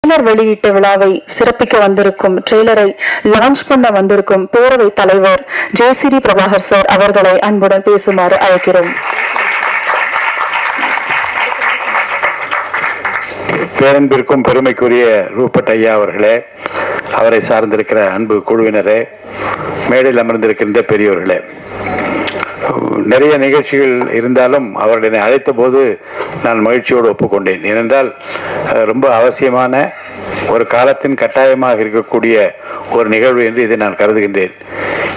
வெளியீட்டு விழாவை சிறப்பிக்க வந்திருக்கும் ட்ரெய்லரை லான்ச் பண்ண வந்திருக்கும் பேரவை தலைவர் ஜெயசிறி பிரபாகர் சார் அவர்களை அன்புடன் பேசுமாறு அழைக்கிறோம். பேரன்பிற்கும் பெருமைக்குரிய ரூபட் ஐயா அவர்களே, அவரை சார்ந்திருக்கிற அன்பு குழுவினரே, மேடையில் அமர்ந்திருக்கின்ற பெரியோர்களே, நிறைய நிகழ்ச்சிகள் இருந்தாலும் அவர்களை அழைத்த போது நான் மகிழ்ச்சியோடு ஒப்புக்கொண்டேன். ஏனென்றால் ரொம்ப அவசியமான ஒரு காலத்தின் கட்டாயமாக இருக்கக்கூடிய ஒரு நிகழ்வு என்று இதை நான் கருதுகின்றேன்.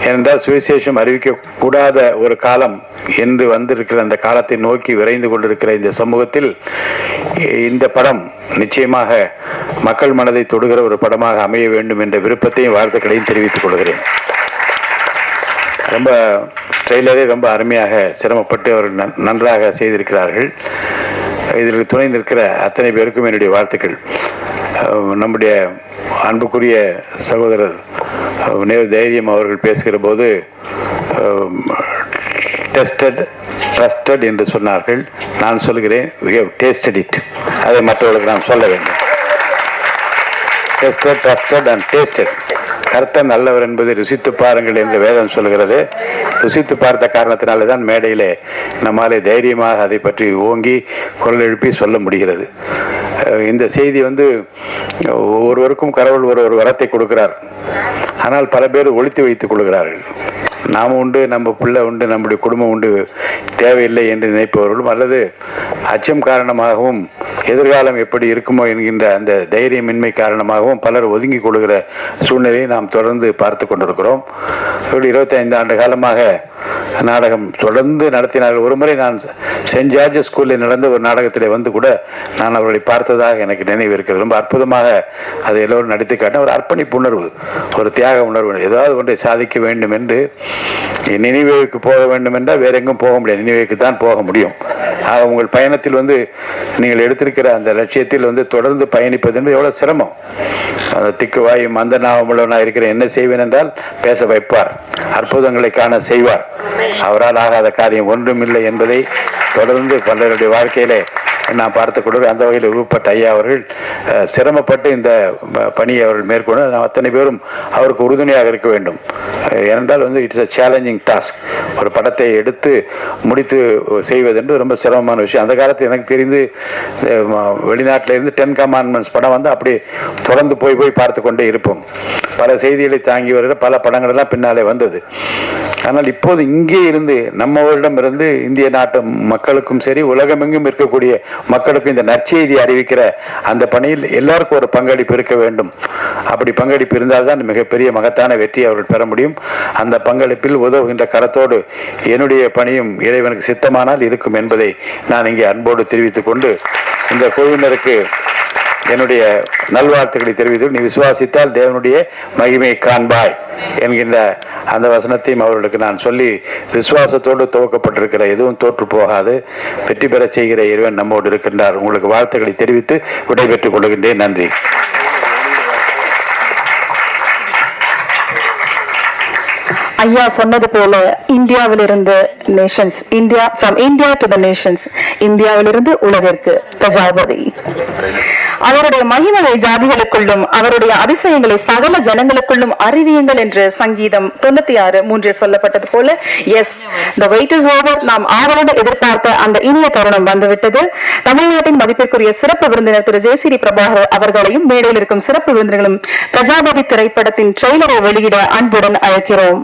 ஏனென்றால் சுவிசேஷம் அறிவிக்கக்கூடாத ஒரு காலம் என்று வந்திருக்கிற அந்த காலத்தை நோக்கி விரைந்து கொண்டிருக்கிற இந்த சமூகத்தில் இந்த படம் நிச்சயமாக மக்கள் மனதை தொடுகிற ஒரு படமாக அமைய வேண்டும் என்ற விருப்பத்தையும் வாழ்த்துக்களையும் தெரிவித்துக் கொள்கிறேன். ரொம்ப ட்ரெய்லரே ரொம்ப அருமையாக சிரமப்பட்டு அவர்கள் நன்றாக செய்திருக்கிறார்கள். இதில் துணை நிற்கிற அத்தனை பேருக்கும் என்னுடைய வாழ்த்துக்கள். நம்முடைய அன்புக்குரிய சகோதரர் தைரியம் அவர்கள் பேசுகிற போது டெஸ்டட் ட்ரஸ்டட் என்று சொன்னார்கள். நான் சொல்கிறேன் we have tasted it. அதை மற்றவர்களுக்கு நாம் சொல்ல வேண்டும். Tested trusted and tasted. கர்த்தர் நல்லவர் என்பதை ருசித்து பாருங்கள் என்று வேதம் சொல்கிறது. ருசித்து பார்த்த காரணத்தினாலே தான் மேடையிலே நம்மாலே தைரியமாக அதை பற்றி ஓங்கி குரல் எழுப்பி சொல்ல முடிகிறது. இந்த செய்தி ஒவ்வொருவருக்கும் கடவுள் ஒரு வரத்தை கொடுக்கிறார். ஆனால் பல பேர் ஒழித்து வைத்துக் கொள்கிறார்கள். நாம் உண்டு, நம்ம பிள்ளை உண்டு, நம்முடைய குடும்பம் உண்டு, தேவையில்லை என்று நினைப்பவர்களும், அல்லது அச்சம் காரணமாகவும் எதிர்காலம் எப்படி இருக்குமோ என்கின்ற அந்த தைரியமின்மை காரணமாகவும் பலர் ஒதுங்கி கொள்கிற சூழ்நிலையை நாம் தொடர்ந்து பார்த்து கொண்டிருக்கிறோம். 25 ஆண்டு காலமாக நாடகம் தொடர்ந்து நடத்தினார்கள். ஒரு முறை நான் சென்ட் ஜார்ஜ் ஸ்கூலில் நடந்த ஒரு நாடகத்தில் வந்து கூட நான் அவர்களை பார்த்ததாக எனக்கு நினைவு இருக்கிறது. ரொம்ப அற்புதமாக அதை எல்லோரும் நடித்து காட்டின ஒரு அர்ப்பணிப்பு உணர்வு, ஒரு தியாக உணர்வு. ஏதாவது ஒன்றை சாதிக்க வேண்டும் என்று நினைவுக்கு போக வேண்டும் என்றால் வேற எங்கும் போக முடியாது, நினைவுக்கு தான் போக முடியும். ஆக உங்கள் பயணத்தில் நீங்கள் எடுத்திருக்கிற அந்த லட்சியத்தில் தொடர்ந்து பயணிப்பது என்பது எவ்வளவு சிரமம். அந்த திக்குவாயும் அந்த நாவமுள்ளவனாக இருக்கிற என்ன செய்வேன் என்றால் பேச வைப்பார், அற்புதங்களை காண செய்வார். அவரால் ஆகாத காரியம் ஒன்றுமில்லை என்பதை தொடர்ந்து பலருடைய வாழ்க்கையிலே நான் பார்த்து கொண்டு அந்த வகையில் உருவப்பட்ட ஐயா அவர்கள் சிரமப்பட்டு இந்த பணியை அவர்கள் மேற்கொண்டு அத்தனை பேரும் அவருக்கு உறுதுணையாக இருக்க வேண்டும். ஏனென்றால் இட்ஸ் அ சேலஞ்சிங் டாஸ்க். ஒரு படத்தை எடுத்து முடித்து செய்வது என்று ரொம்ப சிரமமான விஷயம். அந்த காலத்தில் எனக்கு தெரிந்து வெளிநாட்டில் இருந்து 10 கமாண்ட்மெண்ட்ஸ் படம் அப்படி தொடர்ந்து போய் பார்த்து கொண்டே இருப்போம். பல செய்திகளை தாங்கி வருகிற பல படங்கள் எல்லாம் பின்னாலே வந்தது. ஆனால் இப்போது இங்கே இருந்து நம்மவரிடம் இருந்து இந்திய நாட்டு மக்களுக்கும் சரி உலகமெங்கும் இருக்கக்கூடிய மக்களுக்கும் இந்த நற்செய்தி அறிவிக்கிற அந்த பணியில் எல்லாருக்கும் ஒரு பங்களிப்பு இருக்க வேண்டும். அப்படி பங்களிப்பு இருந்தால்தான் மிகப்பெரிய மகத்தான வெற்றி அவர்கள் பெற முடியும். அந்த பங்களிப்பில் உதவுகின்ற கரத்தோடு என்னுடைய பணியும் இறைவனுக்கு சித்தமானால் இருக்கும் என்பதை நான் இங்கே அன்போடு தெரிவித்துக் கொண்டு இந்த குழுவினருக்கு என்னுடைய நல்வாழ்த்துக்களை தெரிவித்து, நீ விசுவாசித்தால் தேவனுடைய மகிமை காண்பாய் என்கின்ற அந்த வசனத்தையும் அவர்களுக்கு நான் சொல்லி, விசுவாசத்தோடு துவக்கப்பட்டிருக்கிற எதுவும் தோற்று போகாது, வெற்றி பெற செய்கிற இறைவன் நம்மோடு இருக்கின்றார். உங்களுக்கு வாழ்த்துக்களை தெரிவித்து விடைபெற்றுக் கொள்கின்றேன். நன்றி. ஐயா சொன்னது போல இந்தியாவிலிருந்து Nations, India from India to the Nations, இந்தியாவிலிருந்து உலகிற்கு பிரஜாபதி. அவருடைய மகிமையை ஜாதிகளுக்குள்ளும் அவருடைய அதிசயங்களை சகல ஜனங்களுக்குள்ளும் அறிவியுங்கள் என்று சங்கீதம் 96:3 சொல்லப்பட்டது போல, yes the wait is over. நாம் ஆவலோடு எதிர்பார்த்த அந்த இனிய தருணம் வந்துவிட்டது. தமிழ்நாட்டின் மதிப்பிற்குரிய சிறப்பு விருந்தினர் திரு ஜெயசிறி பிரபாகர் அவர்களையும் மேடையில் இருக்கும் சிறப்பு விருந்தினர்களும் பிரஜாபதி திரைப்படத்தின் ட்ரெய்லரை வெளியிட அன்புடன் அழைக்கிறோம்.